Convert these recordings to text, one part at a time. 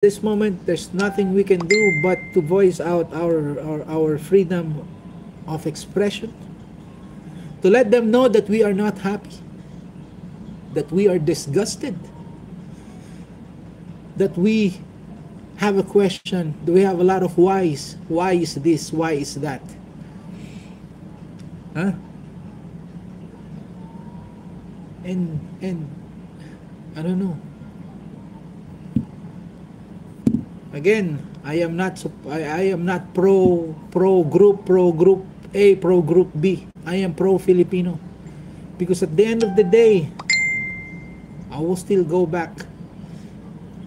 this moment, there's nothing we can do but to voice out our freedom of expression, to let them know that we are not happy, that we are disgusted, that we have a question, do we have a lot of whys? Why is this? Why is that? Huh? And I don't know. Again, I am not pro group A, pro group B. I am pro Filipino, because at the end of the day, I will still go back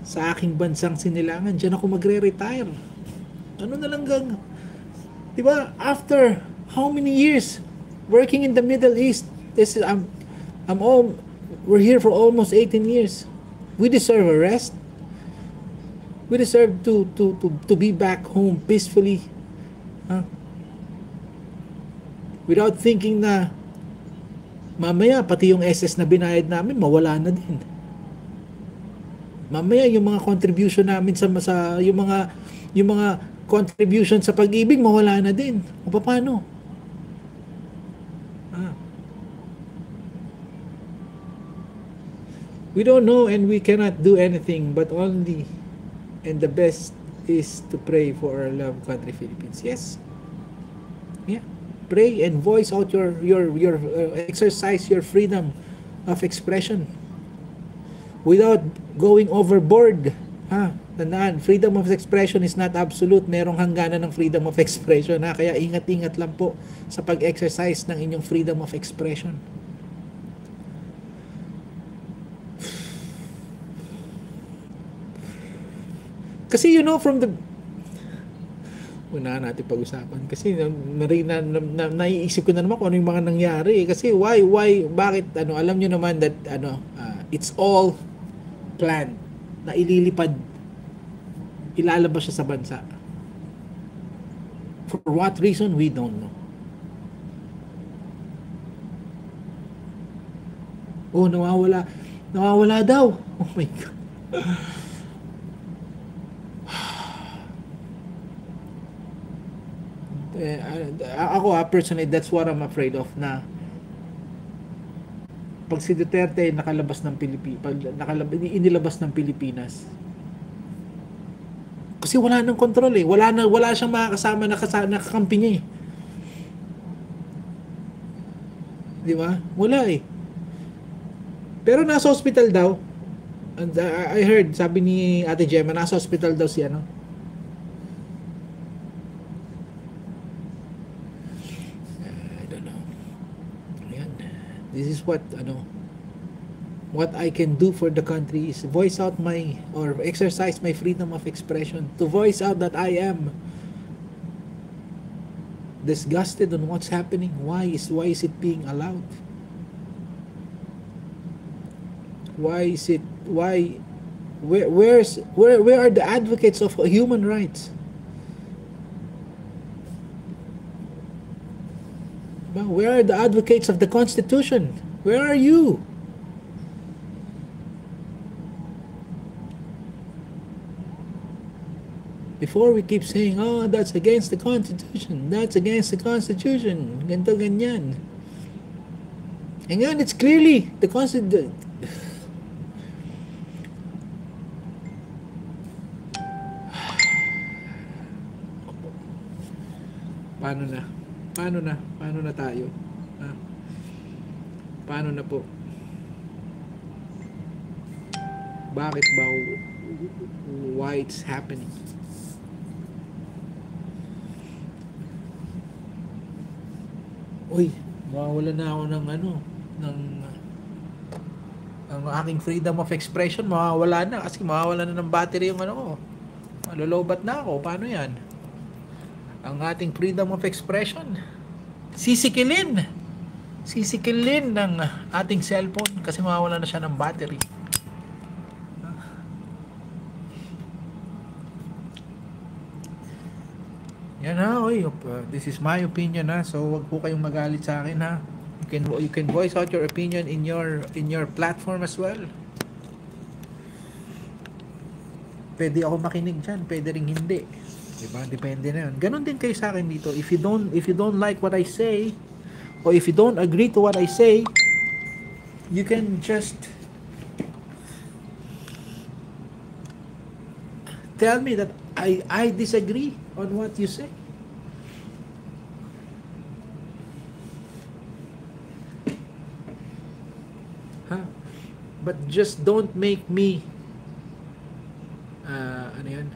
sa aking bansang sinilangan. Diyan ako magre-retire. Ano na lang diba? After how many years working in the Middle East, this is we're here for almost 18 years. We deserve a rest. We deserve to be back home peacefully, huh? Without thinking na mamaya pati yung SS na binayad namin mawala na din. Mamaya yung mga contribution namin sa yung mga contribution sa pag-ibig mawala na din. O paano? We don't know and we cannot do anything but only, and the best is to pray for our loved country, Philippines. Yes. Yeah. Pray and voice out your exercise your freedom of expression without going overboard. Tandaan, freedom of expression is not absolute. Merong hangganan ng freedom of expression. Kaya ingat-ingat lang po sa pag-exercise ng inyong freedom of expression. Kasi from the una natin pag-usapan kasi naiisip ko na naman kung ano yung mga nangyari kasi why bakit alam niyo naman that it's all planned na ilalabas siya sa bansa. For what reason we don't know. Nawawala daw. Oh my God. Ako personally, that's what I'm afraid of, na pag si Duterte inilabas ng Pilipinas, kasi wala nang control wala siyang makakasama na kakampi niya di ba? Wala pero nasa hospital daw, and I heard, sabi ni Ate Gemma, nasa hospital daw si this is what I can do for the country is voice out or exercise my freedom of expression, to voice out that I am disgusted on what's happening. Why is it being allowed? Where are the advocates of human rights? Where are the advocates of the Constitution? Where are you? Before we keep saying, that's against the Constitution. That's against the Constitution. Ganito, ganyan. And ngayon, it's clearly the Constitution. Paano na tayo? Paano na po? Bakit ba? Why it's happening? Mawawala na ako ng ang aking freedom of expression, mawawala na kasi mawawala na ng battery yung malolobat na ako. Paano yan? Ang ating freedom of expression sisikilin ng ating cellphone kasi mawawala na siya ng battery. Yan this is my opinion so wag po kayong magalit sa akin you can voice out your opinion in your platform as well. pwede ako makinig dyan, pwede ring hindi. Diba? Depende na yun. Ganon din kayo sa akin dito. If you don't like what I say, or if you don't agree to what I say, you can just tell me that I disagree on what you say. Huh? But just don't make me ano yun?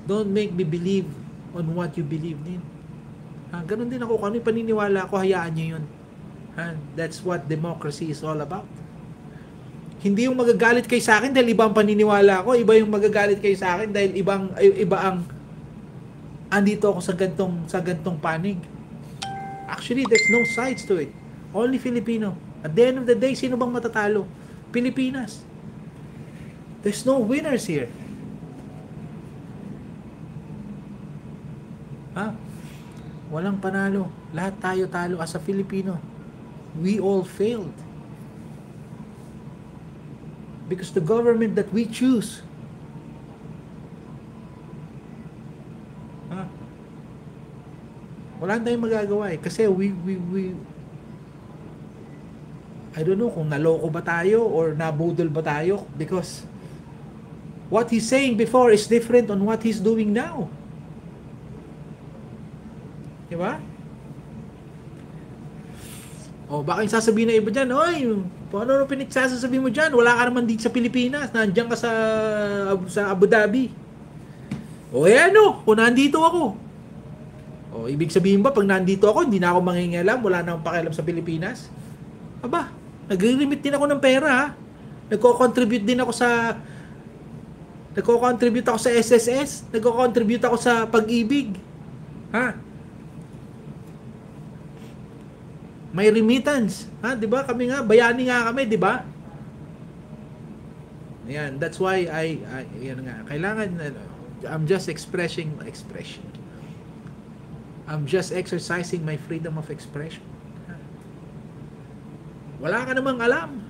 Don't make me believe on what you believe in. Ganun din ako. Kung ano yung paniniwala ko, hayaan nyo yun. That's what democracy is all about. Hindi yung magagalit kayo sa akin dahil iba ang paniniwala ko. Iba yung magagalit kayo sa akin dahil iba ang andito ako sa gantong panig. Actually, there's no sides to it. Only Filipino. At the end of the day, sino bang matatalo? Pilipinas. There's no winners here. Walang panalo. Lahat tayo talo as a Filipino. We all failed. Because the government that we choose wala tayong magagawa eh. Kasi we I don't know kung naloko ba tayo or nabudol ba tayo, because what he's saying before is different on what he's doing now. Diba? O baka yung sasabihin na iba dyan, oy, ano pinagsasasabihin mo dyan? Wala ka naman dito sa Pilipinas, nandiyan ka sa Abu Dhabi. O ano, kung nandito ako. O ibig sabihin ba, pag nandito ako, hindi na ako mangingialam, wala na akong pakialam sa Pilipinas? Aba, nagre-remit din ako ng pera, ha? Nagko-contribute ako sa SSS, nagko-contribute ako sa Pag-ibig. Ha? May remittance, ha? 'Di ba? Kami nga, bayani nga kami, 'di ba? Ayan, that's why yan nga, kailangan I'm just I'm just exercising my freedom of expression. Wala ka namang alam.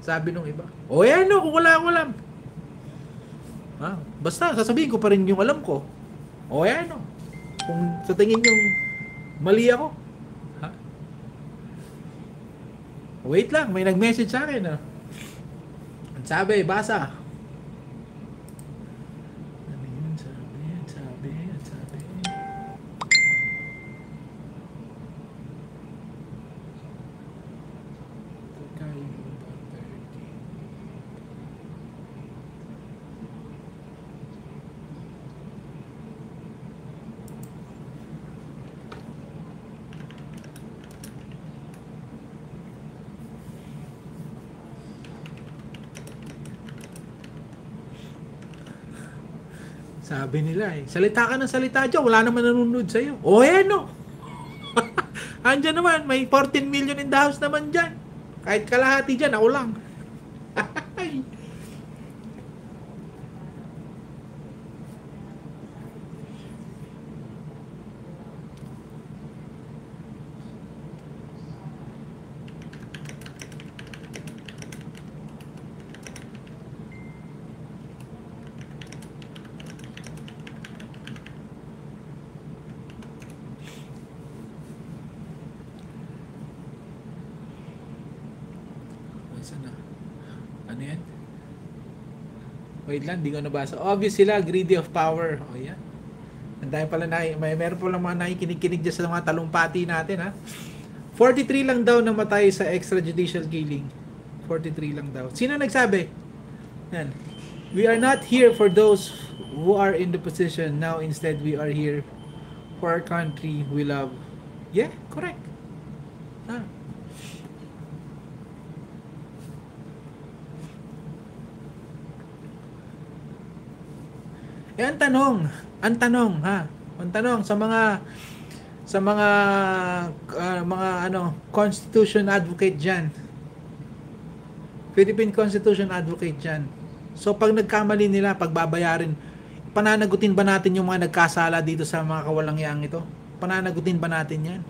Sabi nung iba. O yan no, kung wala akong alam. Basta, sasabihin ko pa rin yung alam ko. O yan no. Kung sa tingin yung mali ako. Wait lang, may nag-message sa akin. Ang sabi, basa. Sabi nila salita ka ng salita dyan, wala naman nanonood sa'yo. O yan no. Andyan naman, may 14 million in the house naman dyan. Kahit kalahati dyan, ako lang. Ano yan? Wait lang, di ko nabasa. Obvious sila, greedy of power. O yan. Andahin pala meron pala mga nakikinig-kinig dyan sa mga talumpati natin, ha? 43 lang daw namatay sa extrajudicial killing. 43 lang daw. Sino nagsabi? Yan. We are not here for those who are in the position. Now instead we are here for our country we love. Yeah, correct. Ang tanong sa mga Constitution advocate diyan. Philippine Constitution advocate diyan. So pag nagkamali nila, pagbabayarin, pananagutin ba natin yung mga nagkasala dito sa mga kawalangyang ito? Pananagutin ba natin 'yan?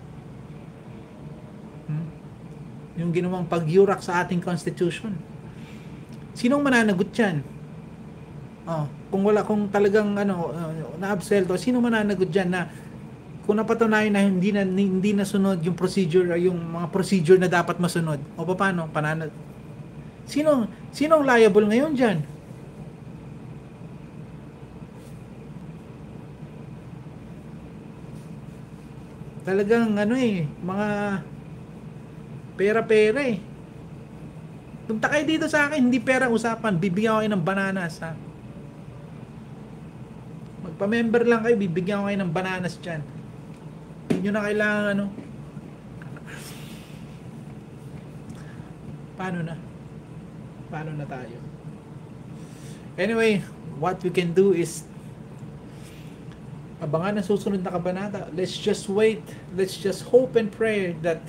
Yung ginawang pagyurak sa ating Constitution. Sinong mananagot 'yan? Kung talagang na-absuelto, sino mananagot diyan na kung napatunayan na hindi nasunod yung procedure, yung mga procedure na dapat masunod, o paano sino ang liable ngayon diyan? Talagang mga pera-pera eh. Punta kayo dito sa akin, hindi pera usapan, bibigyan ko kayo ng bananas ha. Magpa-member lang kayo, bibigyan ko kayo ng bananas dyan. Hindi nyo na kailangan paano na tayo? Anyway, what we can do is abangan ang susunod na kabanata. Let's just wait. Let's just hope and pray that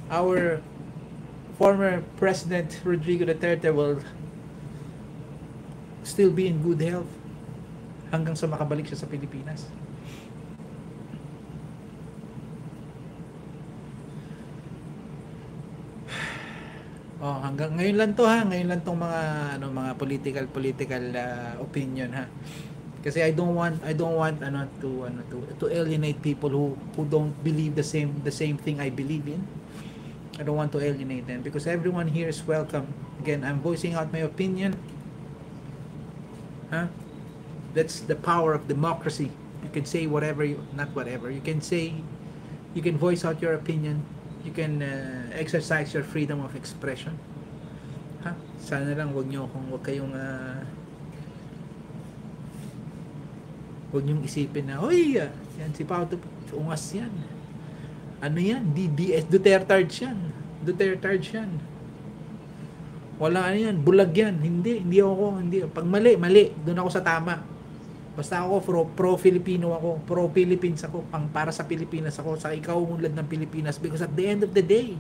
our former President Rodrigo Duterte will still be in good health hanggang sa makabalik siya sa Pilipinas. Hanggang ngayon lang to ha. Ngayon lang tong mga political opinion ha. Kasi I don't want to alienate people who don't believe the same thing I believe in. I don't want to alienate them because everyone here is welcome. Again, I'm voicing out my opinion. That's the power of democracy. You can say whatever not whatever. You can voice out your opinion. You can exercise your freedom of expression. Sana lang wag kayong huwag niyong isipin na, yan si Pao ungas yan. Ano yan? Duterte yan. Wala yan, bulag yan. Hindi. Pag mali, doon ako sa tama. Basta ako, pro-Filipino ako, pro-Philippines ako, para sa Pilipinas ako, sa ikaw unlad ng Pilipinas. Because at the end of the day,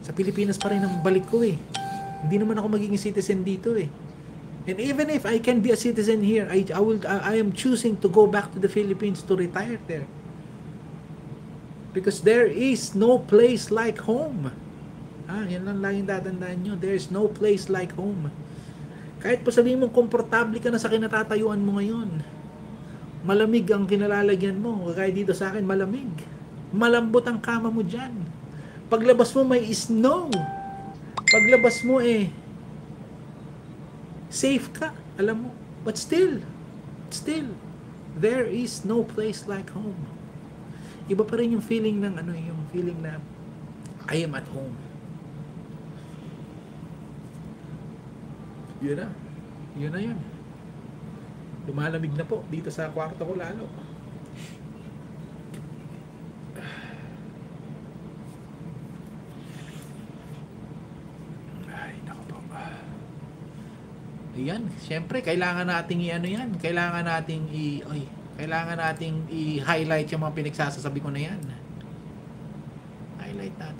sa Pilipinas pa rin ang balik ko eh. Hindi naman ako magiging citizen dito eh. And even if I can be a citizen here, I am choosing to go back to the Philippines to retire there. Because there is no place like home. Yan lang laging tatandaan nyo. There is no place like home. Kahit pa sabihin mo, komportable ka na sa kinatatayuan mo ngayon. Malamig ang kinalalagyan mo. Kaya dito sa akin, malamig. Malambot ang kama mo dyan. Paglabas mo, may snow. Paglabas mo safe ka, alam mo. But still, there is no place like home. Iba pa rin yung feeling ng yung feeling na I am at home. Yun na yun. Lumalamig na po dito sa kwarto ko lalo. Yan, syempre kailangan nating kailangan nating i-highlight yung mga pinagsasabi ko na yan. Highlight natin.